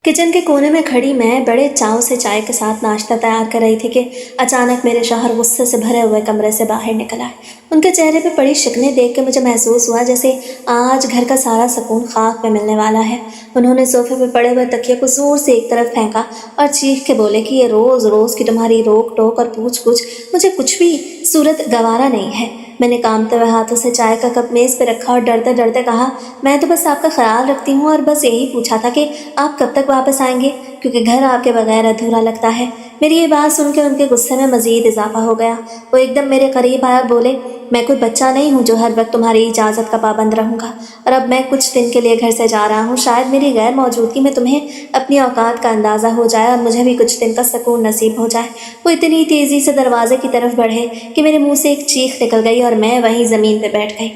Kitchen के कोने में खड़ी मैं बड़े चाव से चाय के साथ नाश्ता तैयार कर रही थी कि अचानक मेरे शौहर गुस्से से भरे हुए कमरे से बाहर निकल आए। उनके चेहरे पे पड़ी शिकनें देख के मुझे महसूस हुआ जैसे आज घर का सारा सुकून खाक में मिलने वाला है। उन्होंने सोफे पे पड़े हुए तकिए को जोर से एक तरफ फेंका और चीख के बोले कि ये रोज रोज की तुम्हारी रोक टोक और पूछ कुछ मुझे कुछ भी सूरत गवारा नहीं है। मैंने कामते हुए हाथों से चाय का कप मेज पे रखा और डरते डरते कहा, मैं तो बस आपका ख्याल रखती हूँ और बस यही पूछा था कि आप कब तक वापस आएंगे, क्योंकि घर आपके बगैर अधूरा लगता है। मेरी ये बात सुन के उनके गुस्से में मजीद इजाफा हो गया। वो एकदम मेरे करीब आया और बोले, मैं कोई बच्चा नहीं हूँ जो हर वक्त तुम्हारी इजाज़त का पाबंद रहूँगा, और अब मैं कुछ दिन के लिए घर से जा रहा हूँ। शायद मेरी गैर मौजूदगी में तुम्हें अपनी औकात का अंदाज़ा हो जाए और मुझे भी कुछ दिन का सुकून नसीब हो जाए। वो इतनी तेज़ी से दरवाजे की तरफ बढ़े कि मेरे मुंह से एक चीख निकल गई और मैं वहीं ज़मीन पर बैठ गई।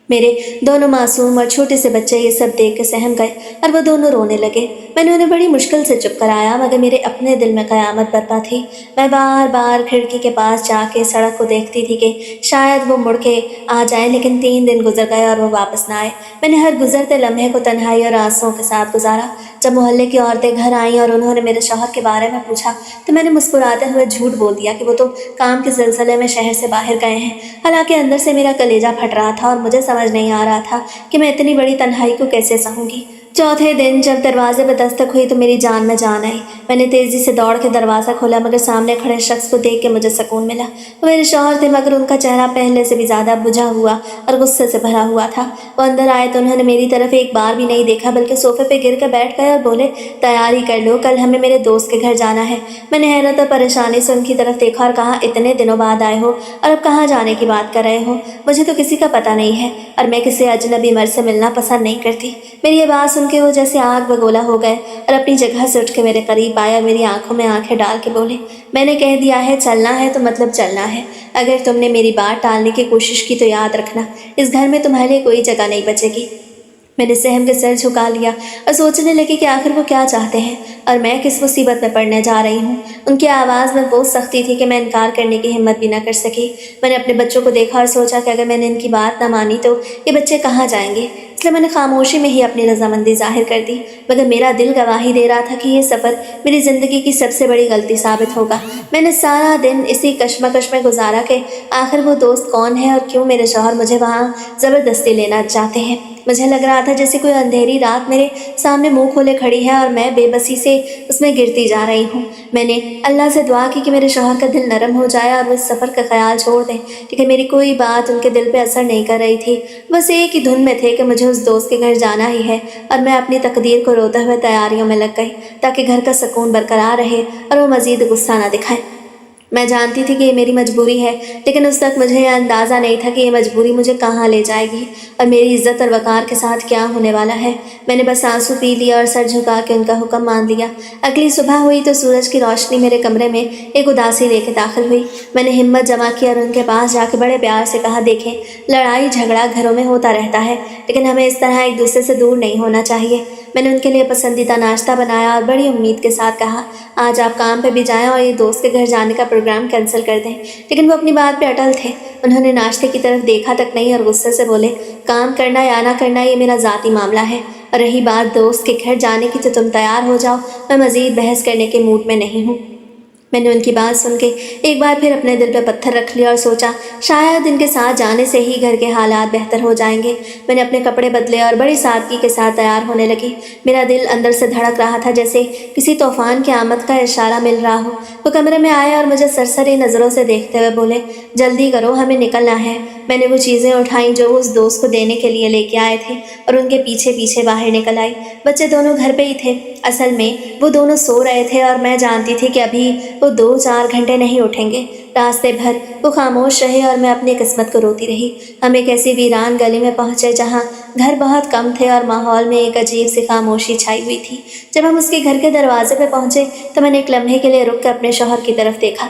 मेरे दोनों मासूम और छोटे से बच्चे ये सब देख के सहम गए और वो दोनों रोने लगे। मैंने उन्हें बड़ी मुश्किल से चुप कराया, मगर मेरे अपने दिल में क़यामत बरपा थी। मैं बार बार खिड़की के पास जाके सड़क को देखती थी कि शायद वो मुड़ के आ जाए, लेकिन 3 दिन गुजर गए और वो वापस ना आए। मैंने हर गुजरते लम्हे को तन्हाई और आंसुओं के साथ गुजारा। जब मोहल्ले की औरतें घर आईं और उन्होंने मेरे शौहर के बारे में पूछा तो मैंने मुस्कुराते हुए झूठ बोल दिया कि वो तो काम के सिलसिले में शहर से बाहर गए हैं। हालांकि अंदर से मेरा कलेजा फट रहा था और मुझे समझ नहीं आ रहा था कि मैं इतनी बड़ी तन्हाई को कैसे सहूंगी। चौथे दिन जब दरवाजे पर दस्तक हुई तो मेरी जान में जान आई। मैंने तेजी से दौड़ के दरवाज़ा खोला, मगर सामने खड़े शख्स को देख के मुझे सुकून मिला। वो मेरे शौहर थे, मगर उनका चेहरा पहले से भी ज़्यादा बुझा हुआ और गुस्से से भरा हुआ था। वो अंदर आए तो उन्होंने मेरी तरफ एक बार भी नहीं देखा, बल्कि सोफे पे गिर कर बैठ गए और बोले, तैयारी कर लो, कल हमें मेरे दोस्त के घर जाना है। मैंने हैरत और परेशानी से उनकी तरफ देखा और कहा, इतने दिनों बाद आए हो और अब कहाँ जाने की बात कर रहे हो? मुझे तो किसी का पता नहीं है और मैं किसी अजनबी मर्द से मिलना पसंद नहीं करती। मेरी ये बात सुन के वो जैसे आग बगोला हो गए और अपनी जगह से उठ के मेरे करीब आए और मेरी आंखों में आंखें डाल के बोले, मैंने कह दिया है चलना है तो मतलब चलना है। अगर तुमने मेरी बात टालने की कोशिश की तो याद रखना, इस घर में तुम्हारे लिए कोई जगह नहीं बचेगी। मैंने सहम के सर झुका लिया और सोचने लगी कि आखिर वो क्या चाहते हैं और मैं किस मुसीबत में पड़ने जा रही हूँ। उनकी आवाज़ में बहुत सख्ती थी कि मैं इनकार करने की हिम्मत भी न कर सकी। मैंने अपने बच्चों को देखा और सोचा कि अगर मैंने इनकी बात न मानी तो ये बच्चे कहाँ जाएंगे, इसलिए मैंने खामोशी में ही अपनी रजामंदी जाहिर कर दी। मगर मेरा दिल गवाही दे रहा था कि ये सफ़र मेरी ज़िंदगी की सबसे बड़ी गलती साबित होगा। मैंने सारा दिन इसी कश्मकश में गुजारा कि आखिर वो दोस्त कौन है और क्यों मेरे शौहर मुझे वहाँ ज़बरदस्ती लेना चाहते हैं। मुझे लग रहा था जैसे कोई अंधेरी रात मेरे सामने मुंह खोले खड़ी है और मैं बेबसी से उसमें गिरती जा रही हूँ। मैंने अल्लाह से दुआ की कि मेरे शौहर का दिल नरम हो जाए और वो इस सफ़र का ख्याल छोड़ दें, लेकिन मेरी कोई बात उनके दिल पे असर नहीं कर रही थी। बस एक ही धुन में थे कि मुझे उस दोस्त के घर जाना ही है और मैं अपनी तकदीर को रोते हुए तैयारियों में लग गई ताकि घर का सुकून बरकरार रहे और वो मज़ीद गुस्सा ना दिखाए। मैं जानती थी कि ये मेरी मजबूरी है, लेकिन उस तक मुझे यह अंदाज़ा नहीं था कि ये मजबूरी मुझे कहाँ ले जाएगी और मेरी इज्जत और वक़ार के साथ क्या होने वाला है। मैंने बस आंसू पी लिया और सर झुका के उनका हुक्म मान लिया। अगली सुबह हुई तो सूरज की रोशनी मेरे कमरे में एक उदासी लेके दाखिल हुई। मैंने हिम्मत जमा की और उनके पास जाके बड़े प्यार से कहा, देखें, लड़ाई झगड़ा घरों में होता रहता है, लेकिन हमें इस तरह एक दूसरे से दूर नहीं होना चाहिए। मैंने उनके लिए पसंदीदा नाश्ता बनाया और बड़ी उम्मीद के साथ कहा, आज आप काम पे भी जाएं और ये दोस्त के घर जाने का प्रोग्राम कैंसिल कर दें। लेकिन वो अपनी बात पे अटल थे। उन्होंने नाश्ते की तरफ देखा तक नहीं और गुस्से से बोले, काम करना या ना करना ये मेरा ज़ाती मामला है, और रही बात दोस्त के घर जाने की तो तुम तैयार हो जाओ, मैं मज़ीद बहस करने के मूड में नहीं हूँ। मैंने उनकी बात सुन के एक बार फिर अपने दिल पे पत्थर रख लिया और सोचा शायद इनके साथ जाने से ही घर के हालात बेहतर हो जाएंगे। मैंने अपने कपड़े बदले और बड़ी सादगी के साथ तैयार होने लगी। मेरा दिल अंदर से धड़क रहा था जैसे किसी तूफान की आमद का इशारा मिल रहा हो। वो कमरे में आए और मुझे सरसरी नज़रों से देखते हुए बोले, जल्दी करो, हमें निकलना है। मैंने वो चीज़ें उठाई जो उस दोस्त को देने के लिए लेके आए थे और उनके पीछे पीछे बाहर निकल आई। बच्चे दोनों घर पे ही थे। असल में वो दोनों सो रहे थे और मैं जानती थी कि अभी वो 2-4 घंटे नहीं उठेंगे। रास्ते भर वो खामोश रहे और मैं अपनी किस्मत को रोती रही। हम एक ऐसी वीरान गली में पहुंचे जहां घर बहुत कम थे और माहौल में एक अजीब सी खामोशी छाई हुई थी। जब हम उसके घर के दरवाजे पे पहुंचे तो मैंने एक लम्हे के लिए रुक कर अपने शौहर की तरफ देखा,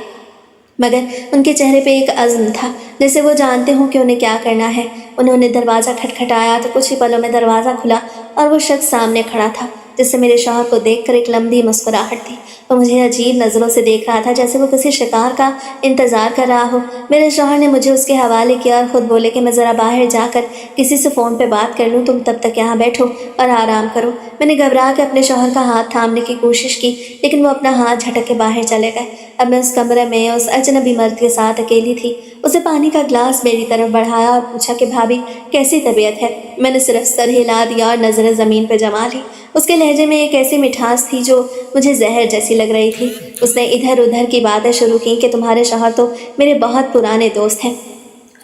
मगर उनके चेहरे पे एक अज़्म था, जैसे वो जानते हों कि उन्हें क्या करना है। उन्होंने दरवाज़ा खटखटाया तो कुछ ही पलों में दरवाज़ा खुला और वो शख्स सामने खड़ा था। जिससे मेरे शौहर को देखकर एक लंबी मुस्कुराहट थी। वो मुझे अजीब नज़रों से देख रहा था, जैसे वो किसी शिकार का इंतज़ार कर रहा हो। मेरे शौहर ने मुझे उसके हवाले किया और ख़ुद बोले कि मैं ज़रा बाहर जाकर किसी से फ़ोन पे बात कर लूँ, तुम तब तक यहाँ बैठो और आराम करो। मैंने घबरा के अपने शौहर का हाथ थामने की कोशिश की, लेकिन वो अपना हाथ झटक के बाहर चले गए। अब मैं उस कमरे में उस अजनबी मर्द के साथ अकेली थी। उसे पानी का ग्लास मेरी तरफ बढ़ाया और पूछा कि भाभी कैसी तबीयत है। मैंने सिर्फ सर हिला दिया और नज़रें ज़मीन पर जमा ली। उसके लहजे में एक ऐसी मिठास थी जो मुझे जहर जैसी लग रही थी। उसने इधर उधर की बातें शुरू की कि तुम्हारे शौहर तो मेरे बहुत पुराने दोस्त हैं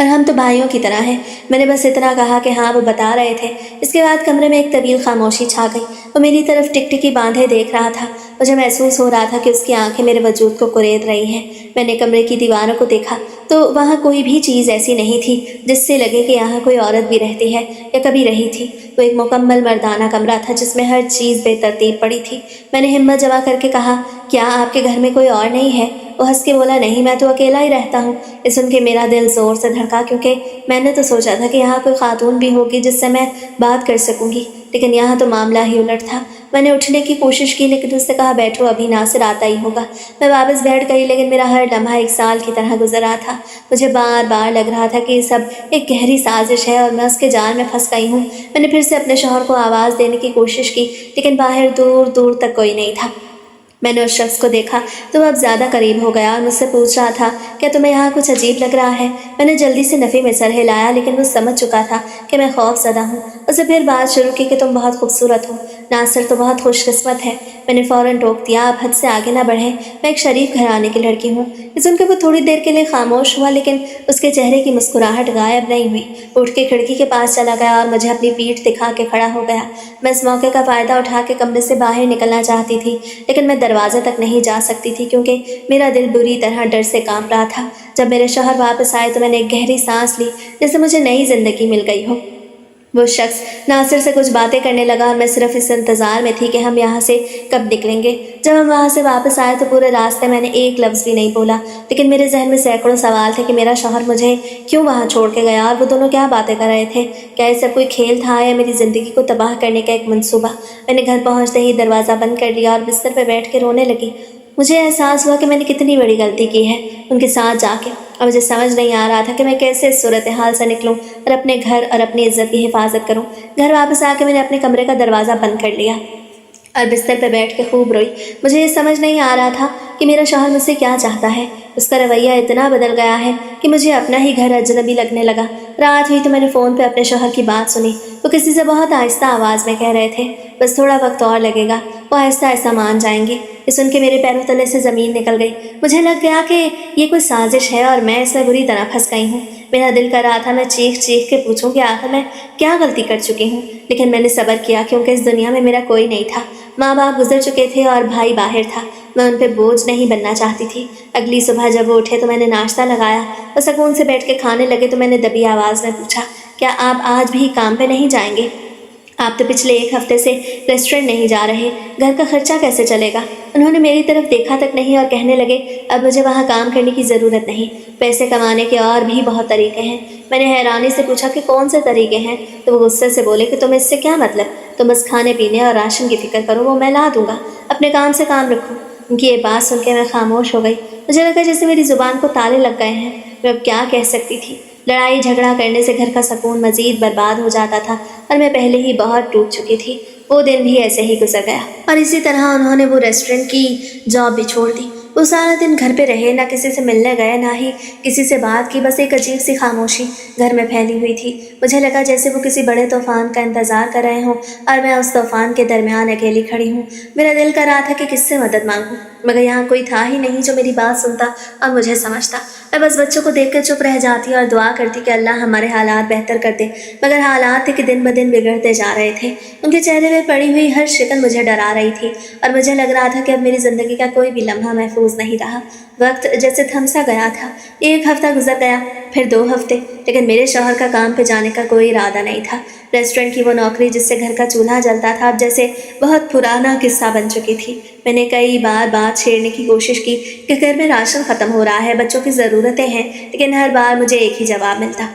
और हम तो भाइयों की तरह हैं। मैंने बस इतना कहा कि हाँ वो बता रहे थे। इसके बाद कमरे में एक तवील खामोशी छा गई। वो मेरी तरफ टिकटिकी बांधे देख रहा था। मुझे महसूस हो रहा था कि उसकी आंखें मेरे वजूद को कुरेद रही हैं। मैंने कमरे की दीवारों को देखा तो वहाँ कोई भी चीज़ ऐसी नहीं थी जिससे लगे कि यहाँ कोई औरत भी रहती है या कभी रही थी। वो एक मुकम्मल मर्दाना कमरा था जिसमें हर चीज़ बेतरतीब पड़ी थी। मैंने हिम्मत जमा करके कहा, क्या आपके घर में कोई और नहीं है? वो हंस के बोला, नहीं, मैं तो अकेला ही रहता हूँ। ये सुन के मेरा दिल ज़ोर से धड़का, क्योंकि मैंने तो सोचा था कि यहाँ कोई खातून भी होगी जिससे मैं बात कर सकूँगी, लेकिन यहाँ तो मामला ही उलट था। मैंने उठने की कोशिश की, लेकिन उससे कहा, बैठो, अभी नासिर आता ही होगा। मैं वापस बैठ गई, लेकिन मेरा हर लम्हा एक साल की तरह गुजर रहा था। मुझे बार बार लग रहा था कि ये सब एक गहरी साजिश है और मैं उसके जाल में फंस गई हूँ। मैंने फिर से अपने शौहर को आवाज़ देने की कोशिश की, लेकिन बाहर दूर दूर तक कोई नहीं था। मैंने उस शख्स को देखा तो वह अब ज़्यादा करीब हो गया और मुझसे पूछ रहा था, क्या तुम्हें यहाँ कुछ अजीब लग रहा है? मैंने जल्दी से नफ़ी में सर हिलाया, लेकिन वो समझ चुका था कि मैं खौफज़दा हूँ। उससे फिर बात शुरू की कि तुम बहुत खूबसूरत हो, नासिर तो बहुत खुशकिस्मत है। मैंने फ़ौरन टोक दिया, आप हद से आगे ना बढ़ें, मैं एक शरीफ घराने की लड़की हूँ। ये सुनकर वो थोड़ी देर के लिए खामोश हुआ, लेकिन उसके चेहरे की मुस्कुराहट गायब नहीं हुई। उठ के खिड़की के पास चला गया और मुझे अपनी पीठ दिखा के खड़ा हो गया। मैं इस मौके का फ़ायदा उठा के कमरे से बाहर निकलना चाहती थी, लेकिन मैं दरवाजे तक नहीं जा सकती थी क्योंकि मेरा दिल बुरी तरह डर से कांप रहा था। जब मेरे शौहर वापस आए तो मैंने एक गहरी सांस ली, जैसे मुझे नई जिंदगी मिल गई हो। वो शख्स नासिर से कुछ बातें करने लगा और मैं सिर्फ इस इंतज़ार में थी कि हम यहाँ से कब निकलेंगे। जब हम वहाँ से वापस आए तो पूरे रास्ते मैंने एक लफ्ज़ भी नहीं बोला, लेकिन मेरे जहन में सैकड़ों सवाल थे कि मेरा शौहर मुझे क्यों वहाँ छोड़ के गया और वो दोनों क्या बातें कर रहे थे। क्या ये सब कोई खेल था या मेरी ज़िंदगी को तबाह करने का एक मंसूबा? मैंने घर पहुँचते ही दरवाज़ा बंद कर लिया और बिस्तर पर बैठ के रोने लगी। मुझे एहसास हुआ कि मैंने कितनी बड़ी गलती की है उनके साथ जाके, और मुझे समझ नहीं आ रहा था कि मैं कैसे इस सूरत हाल से निकलूं और अपने घर और अपनी इज्जत की हिफाजत करूं। घर वापस आके मैंने अपने कमरे का दरवाज़ा बंद कर लिया और बिस्तर पर बैठ के खूब रोई। मुझे ये समझ नहीं आ रहा था कि मेरा शौहर मुझसे क्या चाहता है। उसका रवैया इतना बदल गया है कि मुझे अपना ही घर अजनबी लगने लगा। रात हुई तो मैंने फ़ोन पे अपने शौहर की बात सुनी। वो किसी से बहुत आहिस्ता आवाज़ में कह रहे थे, बस थोड़ा वक्त और लगेगा, वो आहिस्ता आहिस्ता मान जाएंगे। ये सुन के मेरे पैरों तले से ज़मीन निकल गई। मुझे लग गया कि ये कोई साजिश है और मैं इसमें बुरी तरह फंस गई हूँ। मेरा दिल कर रहा था मैं चीख चीख के पूछूं कि आखिर मैं क्या गलती कर चुकी हूँ, लेकिन मैंने सब्र किया क्योंकि इस दुनिया में मेरा कोई नहीं था। माँ बाप गुजर चुके थे और भाई बाहर था। मैं उन पर बोझ नहीं बनना चाहती थी। अगली सुबह जब वो उठे तो मैंने नाश्ता लगाया और सुकून से बैठ के खाने लगे तो मैंने दबी आवाज़ में पूछा, क्या आप आज भी काम पे नहीं जाएंगे? आप तो पिछले एक हफ्ते से रेस्टोरेंट नहीं जा रहे, घर का खर्चा कैसे चलेगा? उन्होंने मेरी तरफ देखा तक नहीं और कहने लगे, अब मुझे वहाँ काम करने की ज़रूरत नहीं, पैसे कमाने के और भी बहुत तरीके हैं। मैंने हैरानी से पूछा कि कौन से तरीके हैं? तो वो गुस्से से बोले कि तुम्हें इससे क्या मतलब, तुम बस खाने पीने और राशन की फ़िक्र करो, वो मैं ला दूँगा, अपने काम से काम रखो। उनकी ये बात सुन के मैं खामोश हो गई। मुझे लगा जैसे मेरी ज़ुबान को ताले लग गए हैं। मैं अब क्या कह सकती थी? लड़ाई झगड़ा करने से घर का सुकून मज़ीद बर्बाद हो जाता था और मैं पहले ही बहुत टूट चुकी थी। वो दिन भी ऐसे ही गुजर गया और इसी तरह उन्होंने वो रेस्टोरेंट की जॉब भी छोड़ दी। वो सारा दिन घर पे रहे, ना किसी से मिलने गए, ना ही किसी से बात की। बस एक अजीब सी खामोशी घर में फैली हुई थी। मुझे लगा जैसे वो किसी बड़े तूफान का इंतज़ार कर रहे हों और मैं उस तूफान के दरमियान अकेली खड़ी हूँ। मेरा दिल कर रहा था कि किससे मदद मांगूं, मगर यहाँ कोई था ही नहीं जो मेरी बात सुनता और मुझे समझता। मैं बस बच्चों को देख कर चुप रह जाती और दुआ करती कि अल्लाह हमारे हालात बेहतर कर दे। मगर हालात थे कि दिन ब दिन बिगड़ते जा रहे थे। उनके चेहरे में पड़ी हुई हर शिकन मुझे डरा रही थी और मुझे लग रहा था कि अब मेरी ज़िंदगी का कोई भी लम्हा महफूज नहीं रहा। वक्त जैसे थम सा गया था। एक हफ्ता गुजर गया, फिर 2 हफ्ते, लेकिन मेरे शौहर का काम पे जाने का कोई इरादा नहीं था। रेस्टोरेंट की वो नौकरी जिससे घर का चूल्हा जलता था अब जैसे बहुत पुराना किस्सा बन चुकी थी। मैंने कई बार बात छेड़ने की कोशिश की कि घर में राशन ख़त्म हो रहा है, बच्चों की ज़रूरतें हैं, लेकिन हर बार मुझे एक ही जवाब मिलता,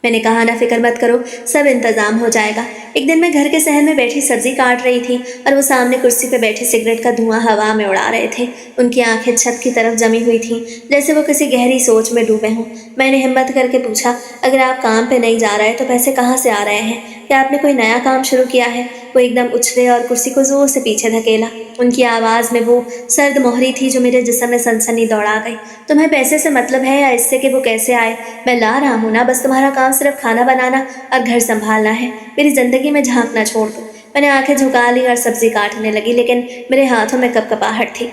मैंने कहा ना फिक्र मत करो, सब इंतजाम हो जाएगा। एक दिन मैं घर के सहन में बैठी सब्जी काट रही थी और वो सामने कुर्सी पे बैठे सिगरेट का धुआं हवा में उड़ा रहे थे। उनकी आंखें छत की तरफ जमी हुई थीं, जैसे वो किसी गहरी सोच में डूबे हों। मैंने हिम्मत करके पूछा, अगर आप काम पे नहीं जा रहे तो पैसे कहाँ से आ रहे हैं? क्या आपने कोई नया काम शुरू किया है? वो एकदम उछले और कुर्सी को जोर से पीछे धकेला। उनकी आवाज़ में वो सर्द मोहरी थी जो मेरे जिस्म में सनसनी दौड़ा गई। तुम्हें पैसे से मतलब है या इससे कि वो कैसे आए? मैं ला रहा हूँ ना, बस तुम्हारा काम सिर्फ खाना बनाना और घर संभालना है। मेरी ज़िंदगी में झांकना छोड़ दो। मैंने आंखें झुका ली और सब्जी काटने लगी, लेकिन मेरे हाथों में कपकपाहट थी।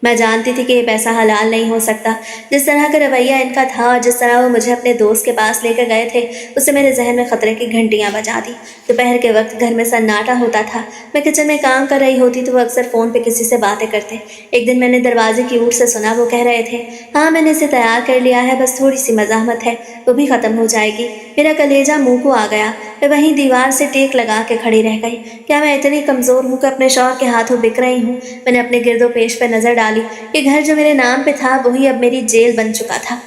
मैं जानती थी कि ये पैसा हलाल नहीं हो सकता। जिस तरह का रवैया इनका था और जिस तरह वो मुझे अपने दोस्त के पास लेकर गए थे, उससे मेरे जहन में खतरे की घंटियां बजा दी। दोपहर के वक्त घर में सन्नाटा होता था। मैं किचन में काम कर रही होती तो वो अक्सर फ़ोन पे किसी से बातें करते। एक दिन मैंने दरवाजे की ओर से सुना, वो कह रहे थे, हाँ मैंने इसे तैयार कर लिया है, बस थोड़ी सी मज़ाहमत है, वो भी ख़त्म हो जाएगी। मेरा कलेजा मुँह को आ गया। मैं वहीं दीवार से टेक लगा के खड़ी रह गई। क्या मैं इतनी कमज़ोर हूँ कि अपने शौहर के हाथों बिक रही हूँ? मैंने अपने गिरदो पेश पर नज़र डाली। ये घर जो मेरे नाम पे था वही अब मेरी जेल बन चुका था।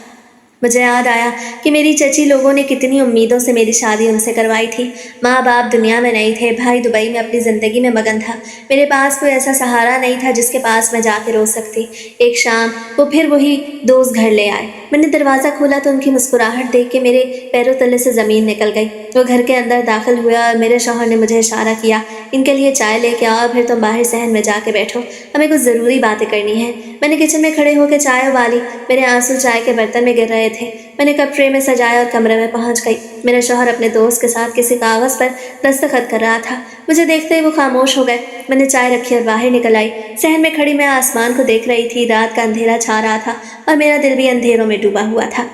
मुझे याद आया कि मेरी चची लोगों ने कितनी उम्मीदों से मेरी शादी उनसे करवाई थी। माँ बाप दुनिया में नहीं थे, भाई दुबई में अपनी ज़िंदगी में मगन था। मेरे पास कोई ऐसा सहारा नहीं था जिसके पास मैं जाके रो सकती। एक शाम वो फिर वही दोस्त घर ले आए। मैंने दरवाज़ा खोला तो उनकी मुस्कुराहट देख के मेरे पैरों तले से ज़मीन निकल गई। वो घर के अंदर दाखिल हुए और मेरे शौहर ने मुझे इशारा किया, इनके लिए चाय लेके आओ, फिर तुम बाहर सहन में जाके बैठो, हमें कुछ ज़रूरी बातें करनी है। मैंने किचन में खड़े होकर चाय उबाली। मेरे आंसू चाय के बर्तन में गिर रहे थे। मैंने कप ट्रे में सजाया और कमरे में पहुंच गई। मेरा शौहर अपने दोस्त के साथ किसी कागज़ पर दस्तखत कर रहा था। मुझे देखते ही वो खामोश हो गए। मैंने चाय रखी और बाहर निकल आई। सहन में खड़ी मैं आसमान को देख रही थी। रात का अंधेरा छा रहा था और मेरा दिल भी अंधेरों में डूबा हुआ था।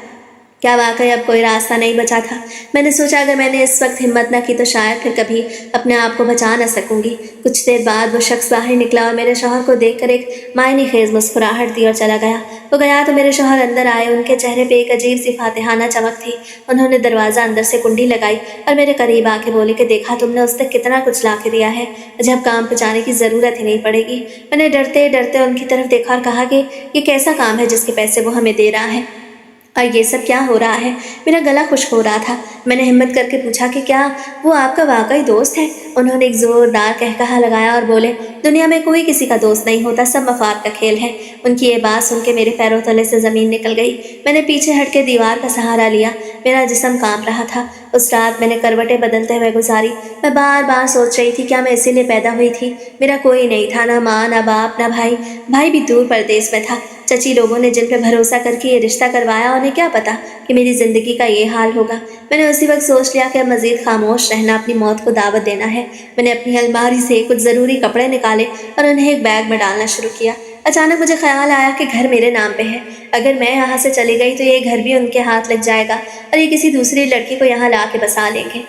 क्या वाकई अब कोई रास्ता नहीं बचा था? मैंने सोचा अगर मैंने इस वक्त हिम्मत न की तो शायद फिर कभी अपने आप को बचा न सकूंगी। कुछ देर बाद वो शख्स बाहर निकला और मेरे शौहर को देखकर एक मायने खेज मुस्कुराहट दी और चला गया। वो गया तो मेरे शौहर अंदर आए। उनके चेहरे पे एक अजीब सी फातिहाना चमक थी। उन्होंने दरवाज़ा अंदर से कुंडी लगाई और मेरे करीब आके बोले कि देखा तुमने उस तक कितना कुछ ला के दिया है, मुझे अब काम पे जाने की ज़रूरत ही नहीं पड़ेगी। मैंने डरते डरते उनकी तरफ देखा और कहा कि ये कैसा काम है जिसके पैसे वो हमें दे रहा है और ये सब क्या हो रहा है? मेरा गला खुश्क हो रहा था। मैंने हिम्मत करके पूछा कि क्या वो आपका वाकई दोस्त है? उन्होंने एक ज़ोरदार कहकहा लगाया और बोले, दुनिया में कोई किसी का दोस्त नहीं होता, सब मफाद का खेल है। उनकी ये बात सुन के मेरे पैरों तले से ज़मीन निकल गई। मैंने पीछे हट के दीवार का सहारा लिया। मेरा जिस्म कांप रहा था। उस रात मैंने करवटें बदलते हुए गुजारी। मैं बार बार सोच रही थी क्या मैं इसीलिए पैदा हुई थी? मेरा कोई नहीं था, ना माँ, ना बाप, ना भाई। भाई भी दूर परदेश में था। चची लोगों ने जिन पे भरोसा करके ये रिश्ता करवाया, उन्हें क्या पता कि मेरी ज़िंदगी का ये हाल होगा। मैंने उसी वक्त सोच लिया कि अब मज़ीद खामोश रहना अपनी मौत को दावत देना है। मैंने अपनी अलमारी से कुछ ज़रूरी कपड़े निकाले और उन्हें एक बैग में डालना शुरू किया। अचानक मुझे ख्याल आया कि घर मेरे नाम पे है। अगर मैं यहाँ से चली गई तो ये घर भी उनके हाथ लग जाएगा और ये किसी दूसरी लड़की को यहाँ ला के बसा लेंगे।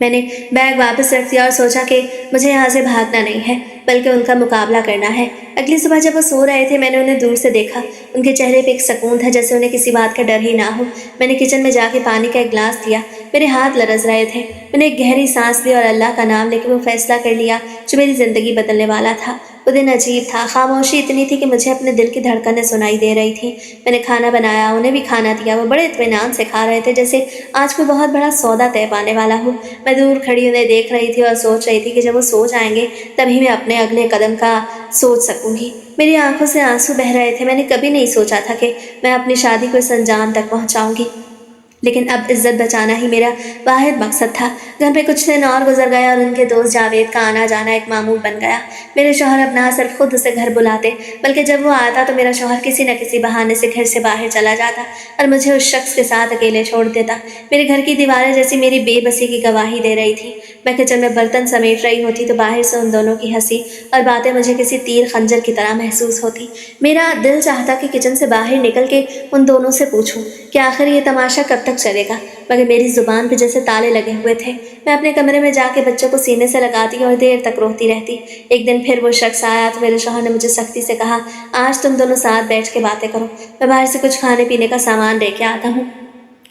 मैंने बैग वापस रख दिया और सोचा कि मुझे यहाँ से भागना नहीं है बल्कि उनका मुकाबला करना है। अगली सुबह जब वो सो रहे थे मैंने उन्हें दूर से देखा। उनके चेहरे पे एक सुकून था, जैसे उन्हें किसी बात का डर ही ना हो। मैंने किचन में जाके पानी का एक गिलास दिया। मेरे हाथ लरज रहे थे। मैंने एक गहरी सांस ली और अल्लाह का नाम लेके वो फैसला कर लिया जो मेरी ज़िंदगी बदलने वाला था। वो दिन अजीब था। खामोशी इतनी थी कि मुझे अपने दिल की धड़कनें सुनाई दे रही थी। मैंने खाना बनाया, उन्हें भी खाना दिया। वो बड़े इत्मीनान से खा रहे थे जैसे आज कोई बहुत बड़ा सौदा तय पाने वाला हो। मैं दूर खड़ी उन्हें देख रही थी और सोच रही थी कि जब वो सो जाएंगे तभी मैं अपने अगले कदम का सोच सकूंगी। मेरी आंखों से आंसू बह रहे थे। मैंने कभी नहीं सोचा था कि मैं अपनी शादी को इस अंजाम तक पहुंचाऊंगी, लेकिन अब इज्जत बचाना ही मेरा वाहिद मकसद था। घर पे कुछ दिन और गुजर गए और उनके दोस्त जावेद का आना जाना एक मामूल बन गया। मेरे शौहर अब ना सिर्फ खुद उसे घर बुलाते बल्कि जब वो आता तो मेरा शौहर किसी न किसी बहाने से घर से बाहर चला जाता और मुझे उस शख्स के साथ अकेले छोड़ देता। मेरे घर की दीवारें जैसी मेरी बेबसी की गवाही दे रही थी। मैं किचन में बर्तन समेट रही होती तो बाहर से उन दोनों की हंसी और बातें मुझे किसी तीर खंजर की तरह महसूस होती। मेरा दिल चाहता कि किचन से बाहर निकल के उन दोनों से पूछूं कि आखिर ये तमाशा कब तक चलेगा, मगर मेरी ज़ुबान पे जैसे ताले लगे हुए थे। मैं अपने कमरे में जाके बच्चों को सीने से लगाती और देर तक रोती रहती। एक दिन फिर वो शख्स आया तो मेरे शौहर ने मुझे सख्ती से कहा, आज तुम दोनों साथ बैठ के बातें करो, मैं बाहर से कुछ खाने पीने का सामान लेके आता हूँ।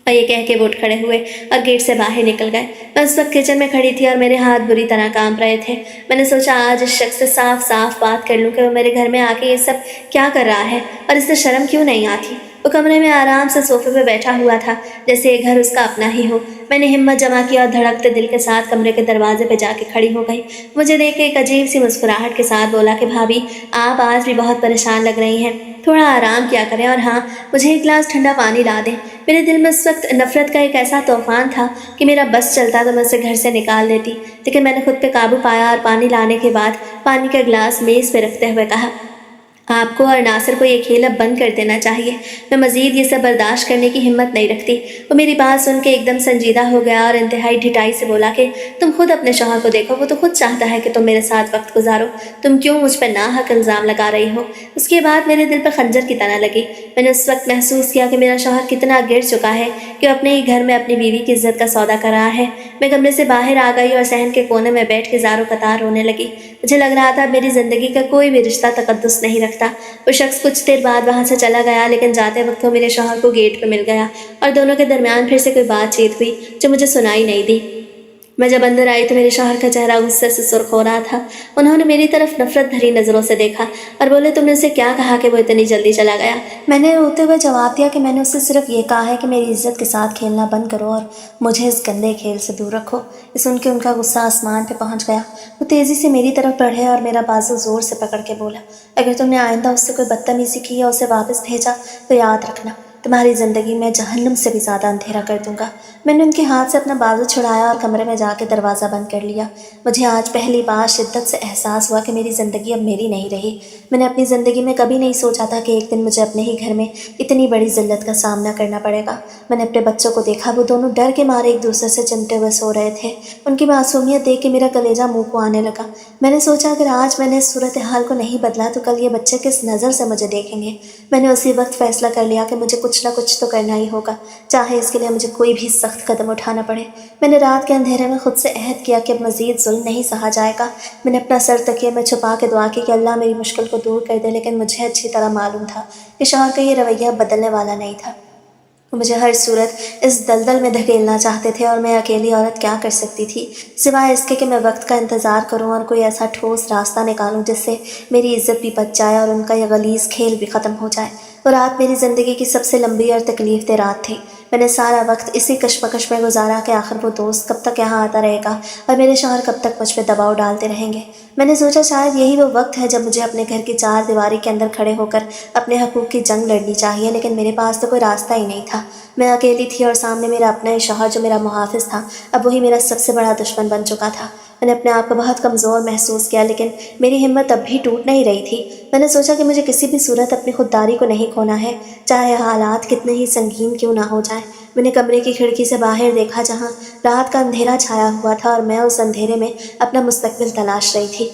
और ये कह के वो उठ खड़े हुए और गेट से बाहर निकल गए। मैं उस वक्त किचन में खड़ी थी और मेरे हाथ बुरी तरह कांप रहे थे। मैंने सोचा आज इस शख्स से साफ साफ बात कर लूँ कि वो मेरे घर में आके ये सब क्या कर रहा है और इससे शर्म क्यों नहीं आती। वो कमरे में आराम से सोफे पे बैठा हुआ था, जैसे ये घर उसका अपना ही हो। मैंने हिम्मत जमा की और धड़कते दिल के साथ कमरे के दरवाजे पे जाके खड़ी हो गई। मुझे देख के एक अजीब सी मुस्कुराहट के साथ बोला कि भाभी, आप आज भी बहुत परेशान लग रही हैं, थोड़ा आराम किया करें और हाँ, मुझे एक गिलास ठंडा पानी ला दें। मेरे दिल में उस वक्त नफरत का एक ऐसा तूफान था कि मेरा बस चलता तो मैं उसे घर से निकाल देती, लेकिन मैंने खुद पे काबू पाया और पानी लाने के बाद पानी का गिलास मेज़ पे रखते हुए कहा, आपको और नासिर को ये खेल अब बंद कर देना चाहिए। मैं मज़ीद ये सब बर्दाश्त करने की हिम्मत नहीं रखती। वो मेरी बात सुन के एकदम संजीदा हो गया और इंतहाई ढिठाई से बोला कि तुम खुद अपने शौहर को देखो, वो तो खुद चाहता है कि तुम मेरे साथ वक्त गुजारो, तुम क्यों मुझ पर नाहक इल्ज़ाम लगा रही हो। उसके बाद मेरे दिल पर खंजर की तरह लगी। मैंने उस वक्त महसूस किया कि मेरा शौहर कितना गिर चुका है कि अपने ही घर में अपनी बीवी की इज्जत का सौदा कर रहा है। मैं कमरे से बाहर आ गई और सहन के कोने में बैठ के ज़ारो कतार रोने लगी। मुझे लग रहा था मेरी ज़िंदगी का कोई भी रिश्ता तकद्दुस नहीं रखता। वो शख्स कुछ देर बाद वहाँ से चला गया, लेकिन जाते वक्त वो मेरे शौहर को गेट पे मिल गया और दोनों के दरमियान फिर से कोई बातचीत हुई जो मुझे सुनाई नहीं दी। मैं जब अंदर आई तो मेरे शौहर का चेहरा गुस्से से सुर्ख हो रहा था। उन्होंने मेरी तरफ नफरत भरी नज़रों से देखा और बोले, तुमने उसे क्या कहा कि वो इतनी जल्दी चला गया। मैंने रोते हुए जवाब दिया कि मैंने उससे सिर्फ ये कहा है कि मेरी इज्जत के साथ खेलना बंद करो और मुझे इस गंदे खेल से दूर रखो। ये सुन के उनका गुस्सा आसमान पे पहुंच गया। वो तेज़ी से मेरी तरफ बढ़े और मेरा बाजू ज़ोर से पकड़ के बोला, अगर तुमने आइंदा उससे कोई बदतमीजी की या उसे वापस भेजा तो याद रखना, तुम्हारी ज़िंदगी में जहन्नुम से भी ज़्यादा अंधेरा कर दूंगा। मैंने उनके हाथ से अपना बाजू छुड़ाया और कमरे में जाके दरवाज़ा बंद कर लिया। मुझे आज पहली बार शिद्दत से एहसास हुआ कि मेरी ज़िंदगी अब मेरी नहीं रही। मैंने अपनी ज़िंदगी में कभी नहीं सोचा था कि एक दिन मुझे अपने ही घर में इतनी बड़ी ज़िल्लत का सामना करना पड़ेगा। मैंने अपने बच्चों को देखा, वो दोनों डर के मारे एक दूसरे से चिमटे हुए सो रहे थे। उनकी मासूमियत देख के मेरा कलेजा मुँह को आने लगा। मैंने सोचा अगर आज मैंने इस सूरत हाल को नहीं बदला तो कल ये बच्चे किस नज़र से मुझे देखेंगे। मैंने उसी वक्त फैसला कर लिया कि मुझे कुछ ना कुछ तो करना ही होगा, चाहे इसके लिए मुझे कोई भी सख्त कदम उठाना पड़े। मैंने रात के अंधेरे में खुद से अहद किया कि अब मज़ीद जुल्म नहीं सहा जाएगा। मैंने अपना सर तकिए में छुपा के दुआ की कि अल्लाह मेरी मुश्किल को दूर कर दे, लेकिन मुझे अच्छी तरह मालूम था कि शौहर का ये रवैया बदलने वाला नहीं था। मुझे हर सूरत इस दलदल में धकेलना चाहते थे और मैं अकेली औरत क्या कर सकती थी सिवाय इसके कि मैं वक्त का इंतज़ार करूं और कोई ऐसा ठोस रास्ता निकालूं जिससे मेरी इज्जत भी बच जाए और उनका यह गलीज़ खेल भी ख़त्म हो जाए। वो रात मेरी ज़िंदगी की सबसे लंबी और तकलीफ दे रात थी। मैंने सारा वक्त इसी कश्मकश में गुजारा कि आखिर वो दोस्त कब तक यहाँ आता रहेगा और मेरे शौहर कब तक मुझ पर दबाव डालते रहेंगे। मैंने सोचा शायद यही वो वक्त है जब मुझे अपने घर की चार दीवारी के अंदर खड़े होकर अपने हकूक़ की जंग लड़नी चाहिए, लेकिन मेरे पास तो कोई रास्ता ही नहीं था। मैं अकेली थी और सामने मेरा अपना ही शौहर जो मेरा मुहाफिज था, अब वही मेरा सबसे बड़ा दुश्मन बन चुका था। मैंने अपने आप को बहुत कमज़ोर महसूस किया, लेकिन मेरी हिम्मत अब भी टूट नहीं रही थी। मैंने सोचा कि मुझे किसी भी सूरत अपनी खुददारी को नहीं खोना है, चाहे हालात कितने ही संगीन क्यों ना हो जाए। मैंने कमरे की खिड़की से बाहर देखा जहाँ रात का अंधेरा छाया हुआ था और मैं उस अंधेरे में अपना मुस्तकबिल तलाश रही थी,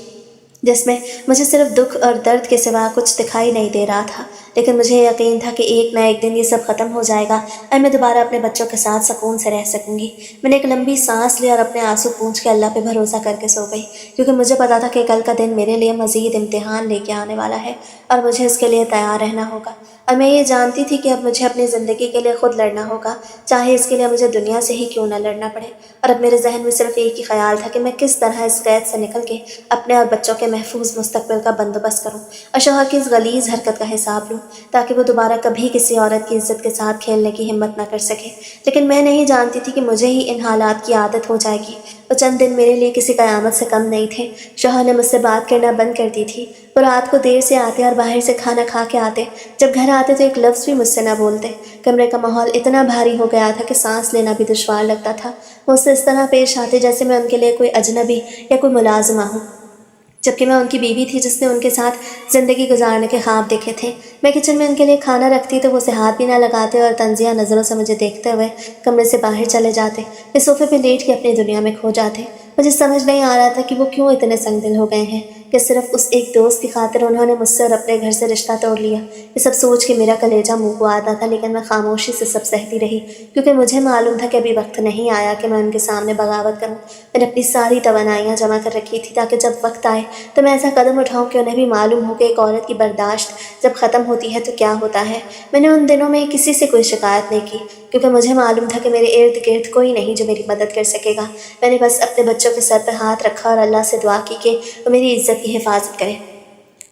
जिसमें मुझे सिर्फ दुख और दर्द के सिवा कुछ दिखाई नहीं दे रहा था। लेकिन मुझे यकीन था कि एक ना एक दिन ये सब ख़त्म हो जाएगा और मैं दोबारा अपने बच्चों के साथ सुकून से रह सकूंगी। मैंने एक लंबी सांस ली और अपने आंसू पूंछ के अल्लाह पे भरोसा करके सो गई, क्योंकि मुझे पता था कि कल का दिन मेरे लिए मज़ीद इम्तिहान लेके आने वाला है और मुझे इसके लिए तैयार रहना होगा। और मैं ये जानती थी कि अब मुझे अपनी ज़िंदगी के लिए खुद लड़ना होगा, चाहे इसके लिए मुझे दुनिया से ही क्यों ना लड़ना पड़े। और अब मेरे जहन में सिर्फ एक ही ख्याल था कि मैं किस तरह इस कैद से निकल के अपने और बच्चों के महफूज मुस्तकबिल का बंदोबस्त करूं और शौहर की इस गलीज़ हरकत का हिसाब लूं, ताकि वो दोबारा कभी किसी औरत की इज्जत के साथ खेलने की हिम्मत न कर सके। लेकिन मैं नहीं जानती थी कि मुझे ही इन हालात की आदत हो जाएगी। वो चंद दिन मेरे लिए किसी क़यामत से कम नहीं थे। शौहर ने मुझसे बात करना बंद कर दी थी। वो रात को देर से आते और बाहर से खाना खा के आते। जब घर आते तो एक लफ्ज़ भी मुझसे ना बोलते। कमरे का माहौल इतना भारी हो गया था कि सांस लेना भी दुश्वार लगता था। वो उससे इस तरह पेश आते जैसे मैं उनके लिए कोई अजनबी या कोई मुलाजिमा हूँ, जबकि मैं उनकी बीवी थी जिसने उनके साथ ज़िंदगी गुजारने के ख्वाब देखे थे। मैं किचन में उनके लिए खाना रखती तो वो उसे हाथ भी ना लगाते और तंजिया नज़रों से मुझे देखते हुए कमरे से बाहर चले जाते। वे सोफे पे लेट के अपनी दुनिया में खो जाते। मुझे समझ नहीं आ रहा था कि वो क्यों इतने संगदिल हो गए हैं, कि सिर्फ उस एक दोस्त की खातिर उन्होंने मुझसे और अपने घर से रिश्ता तोड़ लिया। ये सब सोच के मेरा कलेजा मुँह को आता था, लेकिन मैं खामोशी से सब सहती रही, क्योंकि मुझे मालूम था कि अभी वक्त नहीं आया कि मैं उनके सामने बगावत करूँ। मैंने अपनी सारी तवानाइयाँ जमा कर रखी थी ताकि जब वक्त आए तो मैं ऐसा कदम उठाऊँ कि उन्हें भी मालूम हो कि एक औरत की बर्दाश्त जब ख़त्म होती है तो क्या होता है। मैंने उन दिनों में किसी से कोई शिकायत नहीं की, क्योंकि मुझे मालूम था कि मेरे इर्द गिर्द कोई नहीं जो मेरी मदद कर सकेगा। मैंने बस अपने बच्चों के सर पर हाथ रखा और अल्लाह से दुआ की कि वो मेरी इज्जत की हिफाजत करे।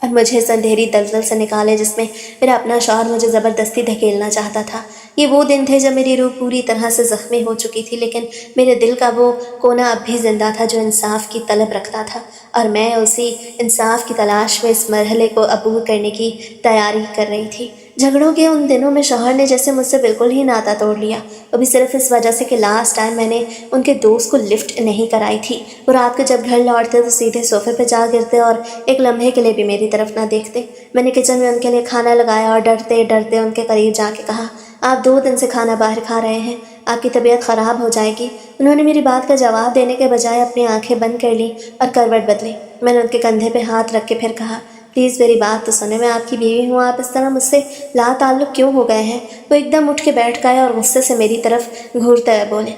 اور مجھے اس اندھیری دلدل سے نکالے جس میں میرا اپنا شوہر مجھے زبردستی دھکیلنا چاہتا تھا۔ یہ وہ دن تھے جب میری روح پوری طرح سے زخمی ہو چکی تھی، لیکن میرے دل کا وہ کونا اب بھی زندہ تھا جو انصاف کی طلب رکھتا تھا، اور میں اسی انصاف کی تلاش میں اس مرحلے کو عبور کرنے کی تیاری کر رہی تھی۔ جھگڑوں کے ان دنوں میں شوہر نے جیسے مجھ سے بالکل ہی ناتا توڑ لیا، وہ بھی صرف اس وجہ سے کہ لاسٹ ٹائم میں نے ان کے دوست کو لفٹ نہیں کرائی تھی۔ وہ رات کو جب گھر لوٹتے تو سیدھے صوفے پہ جا گرتے اور ایک لمحے کے لیے بھی میری طرف نہ دیکھتے۔ میں نے کچن میں ان کے لیے کھانا لگایا اور ڈرتے ڈرتے ان کے قریب جا کے کہا، آپ 2 دن سے کھانا باہر کھا رہے ہیں، آپ کی طبیعت خراب ہو جائے گی۔ انہوں نے میری بات کا جواب دینے کے بجائے اپنی آنکھیں بند کر لیں اور کروٹ بدلی۔ میں نے ان کے کندھے پہ ہاتھ رکھ کے پھر کہا، پلیز میری بات تو سنیں، میں آپ کی بیوی ہوں، آپ اس طرح مجھ سے لا تعلق کیوں ہو گئے ہیں؟ وہ ایک دم اٹھ کے بیٹھ گئے اور غصے سے میری طرف گھورتے ہوئے بولے،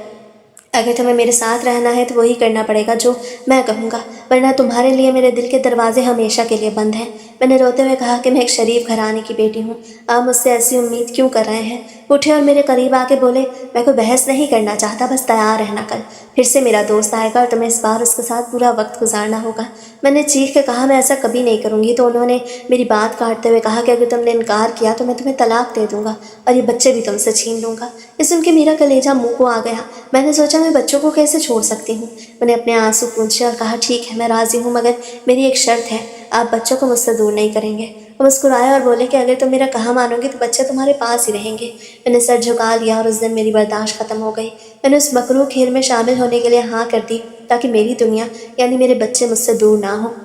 اگر تمہیں میرے ساتھ رہنا ہے تو وہی کرنا پڑے گا جو میں کہوں گا، ورنہ تمہارے لیے میرے دل کے دروازے ہمیشہ کے لیے بند ہیں۔ میں نے روتے ہوئے کہا کہ میں ایک شریف گھرانے کی بیٹی ہوں، آپ مجھ سے ایسی امید کیوں کر رہے ہیں؟ اٹھے اور میرے قریب آ کے بولے، میں کوئی بحث نہیں کرنا چاہتا، بس تیار رہنا، کل پھر سے میرا دوست آئے گا اور تمہیں اس بار اس کے ساتھ پورا وقت گزارنا ہوگا۔ میں نے چیخ کے کہا، میں ایسا کبھی نہیں کروں گی۔ تو انہوں نے میری بات کاٹتے ہوئے کہا کہ اگر تم نے انکار کیا تو میں تمہیں طلاق دے دوں گا اور یہ بچے بھی تم سے چھین لوں گا۔ یہ سن کے میرا کلیجہ منہ کو آ گیا۔ میں نے سوچا میں بچوں کو کیسے چھوڑ سکتی ہوں؟ میں نے اپنے آنسو پونچھے اور کہا، ٹھیک ہے میں راضی ہوں، مگر میری ایک شرط ہے، آپ بچوں کو مجھ سے دور نہیں کریں گے۔ وہ مسکرائے اور بولے کہ اگر تم میرا کہا مانو گے تو بچے تمہارے پاس ہی رہیں گے۔ میں نے سر جھکا لیا اور اس دن میری برداشت ختم ہو گئی۔ میں نے اس مکروہ کھیل میں شامل ہونے کے لیے ہاں کر دی تاکہ میری دنیا یعنی میرے بچے مجھ سے دور نہ ہوں۔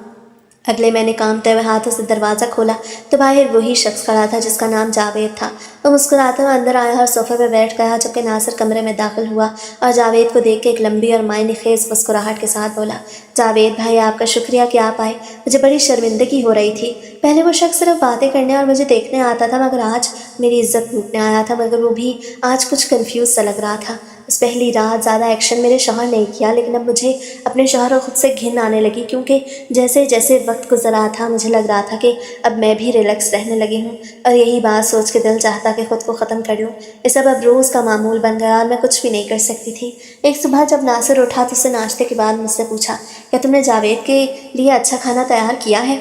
اگلے میں نے کامتے ہوئے ہاتھوں سے دروازہ کھولا تو باہر وہی شخص کھڑا تھا جس کا نام جاوید تھا۔ وہ مسکراتے ہوئے اندر آیا اور صوفے پہ بیٹھ گیا، جبکہ ناصر کمرے میں داخل ہوا اور جاوید کو دیکھ کے ایک لمبی اور معنی خیز مسکراہٹ کے ساتھ بولا، جاوید بھائی آپ کا شکریہ کہ آپ آئے، مجھے بڑی شرمندگی ہو رہی تھی۔ پہلے وہ شخص صرف باتیں کرنے اور مجھے دیکھنے آتا تھا، مگر آج میری عزت لوٹنے آیا تھا، مگر وہ بھی آج کچھ کنفیوز سا لگ رہا تھا۔ اس پہلی رات زیادہ ایکشن میرے شوہر نے کیا، لیکن اب مجھے اپنے شوہر اور خود سے گھن آنے لگی، کیونکہ جیسے جیسے وقت گزر رہا تھا مجھے لگ رہا تھا کہ اب میں بھی ریلیکس رہنے لگی ہوں، اور یہی بات سوچ کے دل چاہتا کہ خود کو ختم کر لوں۔ یہ سب اب روز کا معمول بن گیا اور میں کچھ بھی نہیں کر سکتی تھی۔ ایک صبح جب ناصر اٹھا تو اس سے ناشتے کے بعد مجھ سے پوچھا، کیا تم نے جاوید کے لیے اچھا کھانا تیار کیا ہے؟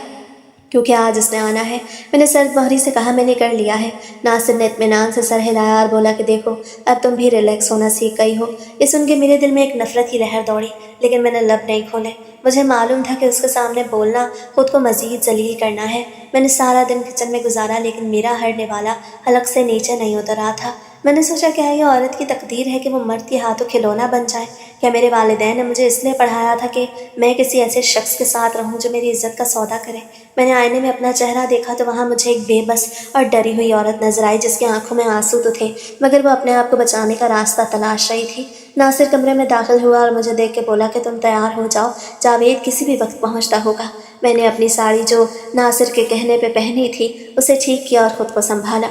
کیونکہ آج اس نے آنا ہے۔ میں نے سرد مہری سے کہا، میں نے کر لیا ہے۔ ناصر نے اطمینان سے سر ہلایا اور بولا کہ دیکھو اب تم بھی ریلیکس ہونا سیکھ گئی ہو۔ یہ سن کے میرے دل میں ایک نفرت کی لہر دوڑی، لیکن میں نے لب نہیں کھولے۔ مجھے معلوم تھا کہ اس کے سامنے بولنا خود کو مزید ذلیل کرنا ہے۔ میں نے سارا دن کچن میں گزارا، لیکن میرا ہرنے والا حلق سے نیچے نہیں اتر رہا تھا۔ میں نے سوچا کیا یہ عورت کی تقدیر ہے کہ وہ مرد کے ہاتھوں کھلونا بن جائے؟ کیا میرے والدین نے مجھے اس لیے پڑھایا تھا کہ میں کسی ایسے شخص کے ساتھ رہوں جو میری عزت کا سودا کرے؟ میں نے آئینے میں اپنا چہرہ دیکھا تو وہاں مجھے ایک بے بس اور ڈری ہوئی عورت نظر آئی، جس کی آنکھوں میں آنسو تو تھے مگر وہ اپنے آپ کو بچانے کا راستہ تلاش رہی تھی۔ ناصر کمرے میں داخل ہوا اور مجھے دیکھ کے بولا کہ تم تیار ہو جاؤ، جاوید کسی بھی وقت پہنچتا ہوگا۔ میں نے اپنی ساڑی جو ناصر کے کہنے پہ پہنی تھی اسے ٹھیک کیا اور خود کو سنبھالا،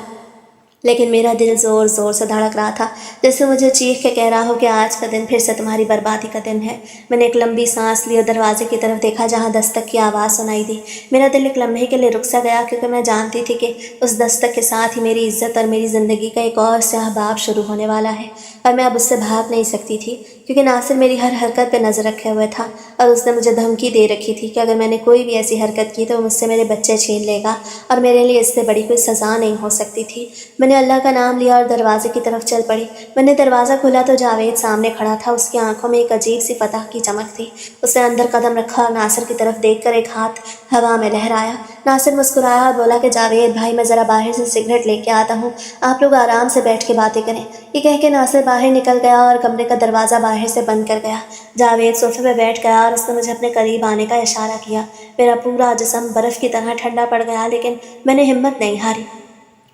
لیکن میرا دل زور زور سے دھڑک رہا تھا، جیسے مجھے چیخ کے کہہ رہا ہو کہ آج کا دن پھر سے تمہاری بربادی کا دن ہے۔ میں نے ایک لمبی سانس لی اور دروازے کی طرف دیکھا جہاں دستک کی آواز سنائی دی۔ میرا دل ایک لمحے کے لیے رک سا گیا، کیونکہ میں جانتی تھی کہ اس دستک کے ساتھ ہی میری عزت اور میری زندگی کا ایک اور سیاہ باب شروع ہونے والا ہے، اور میں اب اس سے بھاگ نہیں سکتی تھی، کیونکہ ناصر میری ہر حرکت پہ نظر رکھے ہوئے تھا، اور اس نے مجھے دھمکی دے رکھی تھی کہ اگر میں نے کوئی بھی ایسی حرکت کی تو وہ مجھ سے میرے بچے چھین لے گا، اور میرے لیے اس سے بڑی کوئی سزا نہیں ہو سکتی تھی۔ میں نے اللہ کا نام لیا اور دروازے کی طرف چل پڑی۔ میں نے دروازہ کھولا تو جاوید سامنے کھڑا تھا، اس کی آنکھوں میں ایک عجیب سی فتح کی چمک تھی۔ اس نے اندر قدم رکھا اور ناصر کی طرف دیکھ کر ایک ہاتھ ہوا میں لہرایا۔ ناصر مسکرایا اور بولا کہ جاوید بھائی میں ذرا باہر سے سگریٹ لے کے آتا ہوں، آپ لوگ آرام سے بیٹھ کے باتیں کریں۔ یہ کہہ کے ناصر باہر نکل گیا اور کمرے کا دروازہ باہر سے بند کر گیا۔ جاوید صوفے پہ بیٹھ گیا اور اس نے مجھے اپنے قریب آنے کا اشارہ کیا۔ میرا پورا جسم برف کی طرح ٹھنڈا پڑ گیا، لیکن میں نے ہمت نہیں ہاری۔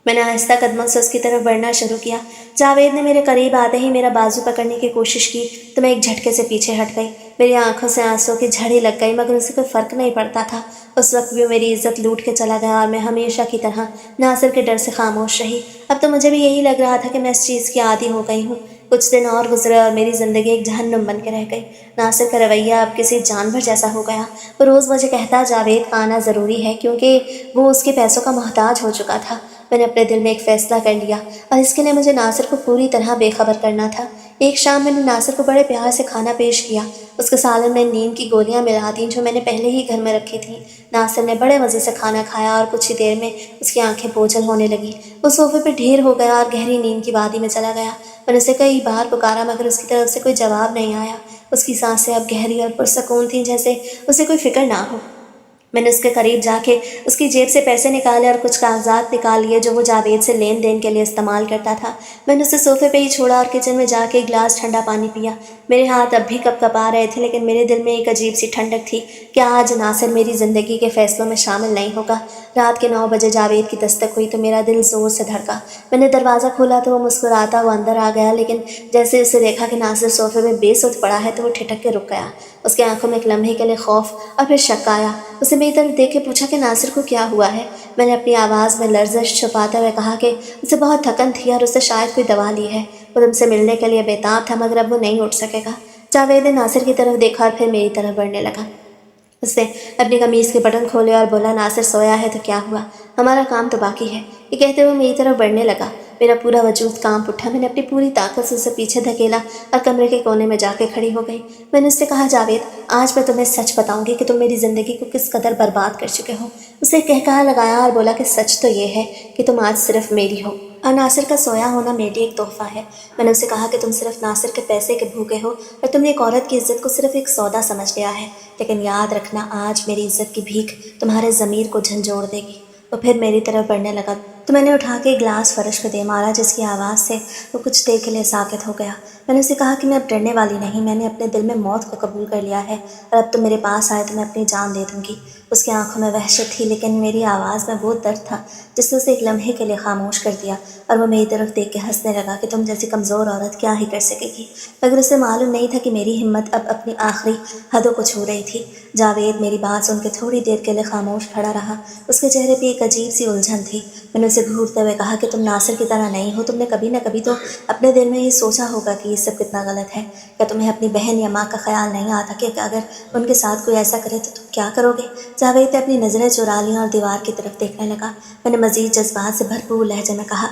میں نے آہستہ قدموں سے اس کی طرف بڑھنا شروع کیا۔ جاوید نے میرے قریب آتے ہی میرا بازو پکڑنے کی کوشش کی تو میں ایک جھٹکے سے پیچھے ہٹ گئی۔ میری آنکھوں سے آنسوں کی جھڑی لگ گئی، مگر اسے کوئی فرق نہیں پڑتا تھا۔ اس وقت بھی وہ میری عزت لوٹ کے چلا گیا اور میں ہمیشہ کی طرح ناصر کے ڈر سے خاموش رہی۔ اب تو مجھے بھی یہی لگ رہا تھا کہ میں اس چیز کی عادی ہو گئی ہوں۔ کچھ دن اور گزرے اور میری زندگی ایک جہنم بن کے رہ گئی۔ ناصر کا رویہ اب کسی جانور جیسا ہو گیا۔ وہ روز مجھے کہتا جاوید کا آنا ضروری ہے، کیونکہ وہ اس کے پیسوں کا محتاج ہو چکا تھا۔ میں نے اپنے دل میں ایک فیصلہ کر لیا، اور اس کے لیے مجھے ناصر کو پوری طرح بے خبر کرنا تھا۔ ایک شام میں نے ناصر کو بڑے پیار سے کھانا پیش کیا۔ اس کے سالن میں نیند کی گولیاں ملا دیں جو میں نے پہلے ہی گھر میں رکھی تھیں۔ ناصر نے بڑے مزے سے کھانا کھایا اور کچھ ہی دیر میں اس کی آنکھیں بوجھل ہونے لگیں۔ وہ صوفے پہ ڈھیر ہو گیا اور گہری نیند کی وادی میں چلا گیا۔ میں نے اسے کئی بار پکارا مگر اس کی طرف سے کوئی جواب نہیں آیا۔ اس کی سانسیں اب گہری اور پرسکون تھیں، جیسے اسے کوئی فکر نہ ہو۔ میں نے اس کے قریب جا کے اس کی جیب سے پیسے نکالے اور کچھ کاغذات نکال لیے جو وہ جاوید سے لین دین کے لیے استعمال کرتا تھا۔ میں نے اسے صوفے پہ ہی چھوڑا اور کچن میں جا کے ایک گلاس ٹھنڈا پانی پیا۔ میرے ہاتھ اب بھی کپ کپا رہے تھے لیکن میرے دل میں ایک عجیب سی ٹھنڈک تھی کہ آج ناصر میری زندگی کے فیصلوں میں شامل نہیں ہوگا۔ رات کے 9 بجے جاوید کی دستک ہوئی تو میرا دل زور سے دھڑکا۔ میں نے دروازہ کھولا تو وہ مسکراتا ہوا اندر آ گیا، لیکن جیسے اسے دیکھا کہ ناصر صوفے پہ بے سود پڑا ہے تو وہ ٹھٹک کے رک گیا۔ اس کی آنکھوں میں ایک لمحے کے لیے خوف اور پھر شک آیا۔ اسے میری طرف دیکھ کے پوچھا کہ ناصر کو کیا ہوا ہے؟ میں نے اپنی آواز میں لرزش چھپاتے ہوئے کہا کہ اسے بہت تھکن تھی اور اسے شاید کوئی دوا لی ہے۔ وہ تم سے ملنے کے لیے بےتاب تھا مگر اب وہ نہیں اٹھ سکے گا۔ جاوید نے ناصر کی طرف دیکھا اور پھر میری طرف بڑھنے لگا۔ اس نے اپنی قمیض کے بٹن کھولے اور بولا، ناصر سویا ہے تو کیا ہوا؟ ہمارا کام تو باقی ہے۔ یہ کہتے ہوئے میری طرف بڑھنے لگا۔ میرا پورا وجود کانپ اٹھا۔ میں نے اپنی پوری طاقت سے اسے پیچھے دھکیلا اور کمرے کے کونے میں جا کے کھڑی ہو گئی۔ میں نے اس سے کہا، جاوید، آج میں تمہیں سچ بتاؤں گی کہ تم میری زندگی کو کس قدر برباد کر چکے ہو۔ اسے کہا لگایا اور بولا کہ سچ تو یہ ہے کہ تم آج صرف میری ہو اور ناصر کا سویا ہونا میرے لیے ایک تحفہ ہے۔ میں نے اسے کہا کہ تم صرف ناصر کے پیسے کے بھوکے ہو اور تم نے ایک عورت کی عزت کو صرف ایک سودا سمجھ لیا ہے، لیکن یاد رکھنا آج میری عزت کی بھیک تمہارے ضمیر کو جھنجھوڑ دے گی۔ وہ پھر میری طرف بڑھنے لگا تو میں نے اٹھا کے گلاس فرش پہ دے مارا، جس کی آواز سے وہ کچھ دیر کے لیے ساکت ہو گیا۔ میں نے اسے کہا کہ میں اب ڈرنے والی نہیں، میں نے اپنے دل میں موت کو قبول کر لیا ہے اور اب تم میرے پاس آئے تو میں اپنی جان دے دوں گی۔ اس کی آنکھوں میں وحشت تھی لیکن میری آواز میں وہ درد تھا جس نے اسے ایک لمحے کے لیے خاموش کر دیا، اور وہ میری طرف دیکھ کے ہنسنے لگا کہ تم جیسی کمزور عورت کیا ہی کر سکے گی۔ مگر اسے معلوم نہیں تھا کہ میری ہمت اب اپنی آخری حدوں کو چھو رہی تھی۔ جاوید میری بات سن کے تھوڑی دیر کے لیے خاموش کھڑا رہا۔ اس کے چہرے پہ ایک عجیب سی الجھن تھی۔ میں نے اسے گھورتے ہوئے کہا کہ تم ناصر کی طرح نہیں ہو۔ تم نے کبھی نہ کبھی تو اپنے دل میں یہ سوچا ہوگا کہ یہ سب کتنا غلط ہے۔ کیا تمہیں اپنی بہن یا ماں کا خیال نہیں آتا کہ اگر ان کے ساتھ کوئی ایسا کرے تو تم کیا کرو گے؟ جاوید نے اپنی نظریں چرا لیں اور دیوار کی طرف دیکھنے لگا۔ میں نے مزید جذبات سے بھرپور لہجے میں کہا،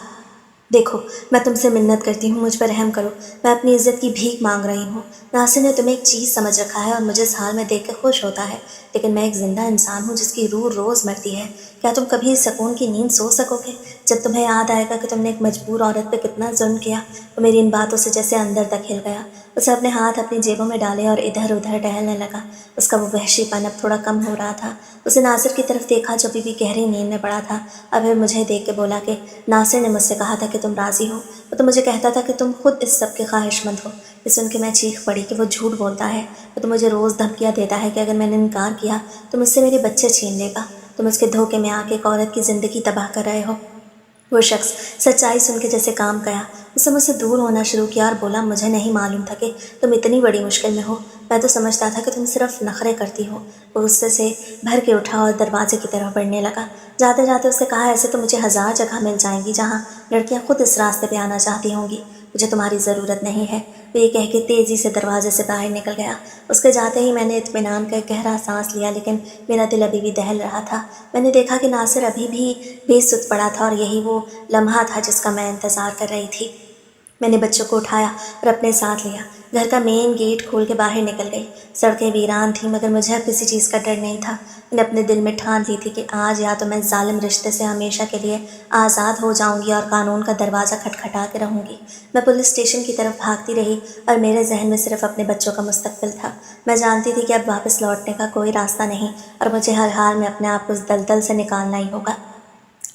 دیکھو، میں تم سے منت کرتی ہوں، مجھ پر رحم کرو، میں اپنی عزت کی بھیک مانگ رہی ہوں۔ ناصر نے تمہیں ایک چیز سمجھ رکھا ہے اور مجھے اس حال میں دیکھ کے خوش ہوتا ہے، لیکن میں ایک زندہ انسان ہوں جس کی روح روز مرتی ہے۔ کیا تم کبھی سکون کی نیند سو سکو گے؟ جب تمہیں یاد آئے گا کہ تم نے ایک مجبور عورت پہ کتنا ظلم کیا۔ وہ میری ان باتوں سے جیسے اندر تک ہل گیا۔ اسے اپنے ہاتھ اپنی جیبوں میں ڈالے اور ادھر ادھر ٹہلنے لگا۔ اس کا وہ وحشی پن اب تھوڑا کم ہو رہا تھا۔ اسے ناصر کی طرف دیکھا جو ابھی بھی گہری نیند میں پڑا تھا، اور پھر مجھے دیکھ کے بولا کہ ناصر نے مجھ سے کہا تھا کہ تم راضی ہو۔ وہ تو مجھے کہتا تھا کہ تم خود اس سب کے خواہش مند ہو۔ یہ سن کے میں چیخ پڑی کہ وہ جھوٹ بولتا ہے۔ وہ تو مجھے روز دھمکیاں دیتا ہے کہ اگر میں نے انکار کیا تو مجھ سے میرے بچے چھین لے گا۔ تم اس کے دھوکے میں آ کے ایک عورت کی زندگی تباہ کر رہے ہو۔ وہ شخص سچائی سن کے جیسے کام گیا۔ اس نے مجھ سے دور ہونا شروع کیا اور بولا، مجھے نہیں معلوم تھا کہ تم اتنی بڑی مشکل میں ہو۔ میں تو سمجھتا تھا کہ تم صرف نخرے کرتی ہو۔ وہ غصے سے بھر کے اٹھا اور دروازے کی طرف بڑھنے لگا۔ جاتے جاتے اس نے کہا، ایسے تو مجھے 1000 جگہ مل جائیں گی جہاں لڑکیاں خود اس راستے پہ آنا چاہتی ہوں گی، مجھے تمہاری ضرورت نہیں ہے۔ وہ یہ کہہ کے تیزی سے دروازے سے باہر نکل گیا۔ اس کے جاتے ہی میں نے اطمینان کا ایک گہرا سانس لیا، لیکن میرا دل ابھی بھی دہل رہا تھا۔ میں نے دیکھا کہ ناصر ابھی بھی بے سود پڑا تھا اور یہی وہ لمحہ تھا جس کا میں انتظار کر رہی تھی۔ میں نے بچوں کو اٹھایا اور اپنے ساتھ لیا، گھر کا مین گیٹ کھول کے باہر نکل گئی۔ سڑکیں ویران تھیں مگر مجھے اب کسی چیز کا ڈر نہیں تھا۔ میں نے اپنے دل میں ٹھان لی تھی کہ آج یا تو میں ظالم رشتے سے ہمیشہ کے لیے آزاد ہو جاؤں گی اور قانون کا دروازہ کھٹکھٹا کے رہوں گی۔ میں پولیس اسٹیشن کی طرف بھاگتی رہی اور میرے ذہن میں صرف اپنے بچوں کا مستقبل تھا۔ میں جانتی تھی کہ اب واپس لوٹنے کا کوئی راستہ نہیں اور مجھے ہر حال میں اپنے آپ کو اس دلدل سے نکالنا ہی ہوگا،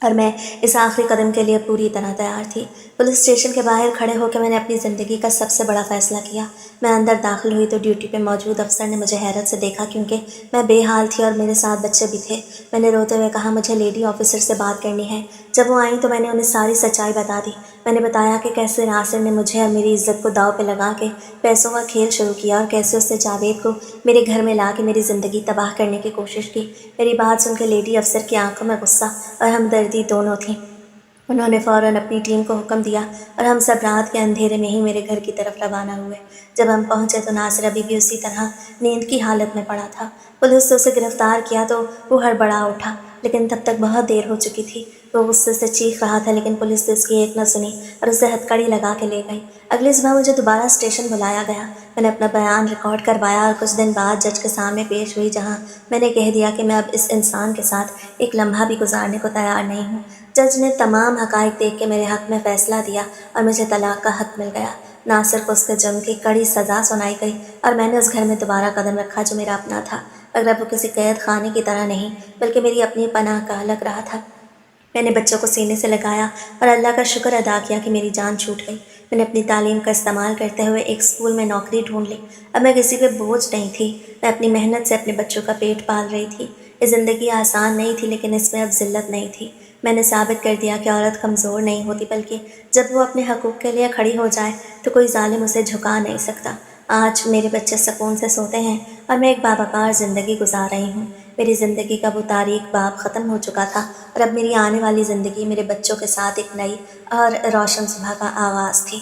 اور میں اس آخری قدم کے لیے پوری طرح تیار تھی۔ پولیس اسٹیشن کے باہر کھڑے ہو کے میں نے اپنی زندگی کا سب سے بڑا فیصلہ کیا۔ میں اندر داخل ہوئی تو ڈیوٹی پہ موجود افسر نے مجھے حیرت سے دیکھا کیونکہ میں بے حال تھی اور میرے ساتھ بچے بھی تھے۔ میں نے روتے ہوئے کہا، مجھے لیڈی آفیسر سے بات کرنی ہے۔ جب وہ آئیں تو میں نے انہیں ساری سچائی بتا دی۔ میں نے بتایا کہ کیسے ناصر نے مجھے اور میری عزت کو داؤ پہ لگا کے پیسوں کا کھیل شروع کیا اور کیسے اس نے جاوید کو میرے گھر میں لا کے میری زندگی تباہ کرنے کی کوشش کی۔ میری بات سن کے لیڈی افسر کی آنکھوں میں غصہ اور ہمدردی دونوں تھیں۔ انہوں نے فوراً اپنی ٹیم کو حکم دیا اور ہم سب رات کے اندھیرے میں ہی میرے گھر کی طرف روانہ ہوئے۔ جب ہم پہنچے تو ناصر ابھی بھی اسی طرح نیند کی حالت میں پڑا تھا۔ پولیس نے اسے گرفتار کیا تو وہ ہڑبڑا اٹھا لیکن تب تک بہت دیر ہو چکی تھی۔ وہ غصے سے چیخ رہا تھا لیکن پولیس نے اس کی ایک نہ سنی اور اسے ہتھکڑی لگا کے لے گئی۔ اگلی صبح مجھے دوبارہ اسٹیشن بلایا گیا۔ میں نے اپنا بیان ریکارڈ کروایا اور کچھ دن بعد جج کے سامنے پیش ہوئی، جہاں میں نے کہہ دیا کہ میں اب اس انسان کے ساتھ ایک لمحہ بھی گزارنے کو تیار نہیں ہوں۔ جج نے تمام حقائق دیکھ کے میرے حق میں فیصلہ دیا اور مجھے طلاق کا حق مل گیا۔ ناصر کو اس کے جرم کی کڑی سزا سنائی گئی اور میں نے اس گھر میں دوبارہ قدم رکھا جو میرا اپنا تھا، مگر اب وہ کسی قید خانے کی طرح نہیں بلکہ میری اپنی پناہ گاہ لگ رہا تھا۔ میں نے بچوں کو سینے سے لگایا اور اللہ کا شکر ادا کیا کہ میری جان چھوٹ گئی۔ میں نے اپنی تعلیم کا استعمال کرتے ہوئے ایک اسکول میں نوکری ڈھونڈ لی۔ اب میں کسی پہ بوجھ نہیں تھی، میں اپنی محنت سے اپنے بچوں کا پیٹ پال رہی تھی۔ یہ زندگی آسان نہیں تھی لیکن اس میں اب ذلت نہیں تھی۔ میں نے ثابت کر دیا کہ عورت کمزور نہیں ہوتی، بلکہ جب وہ اپنے حقوق کے لیے کھڑی ہو جائے تو کوئی ظالم اسے جھکا نہیں سکتا۔ آج میرے بچے سکون سے سوتے ہیں اور میں ایک باوقار زندگی گزار رہی ہوں۔ میری زندگی کا وہ تاریک باب ختم ہو چکا تھا اور اب میری آنے والی زندگی میرے بچوں کے ساتھ ایک نئی اور روشن صبح کا آغاز تھی۔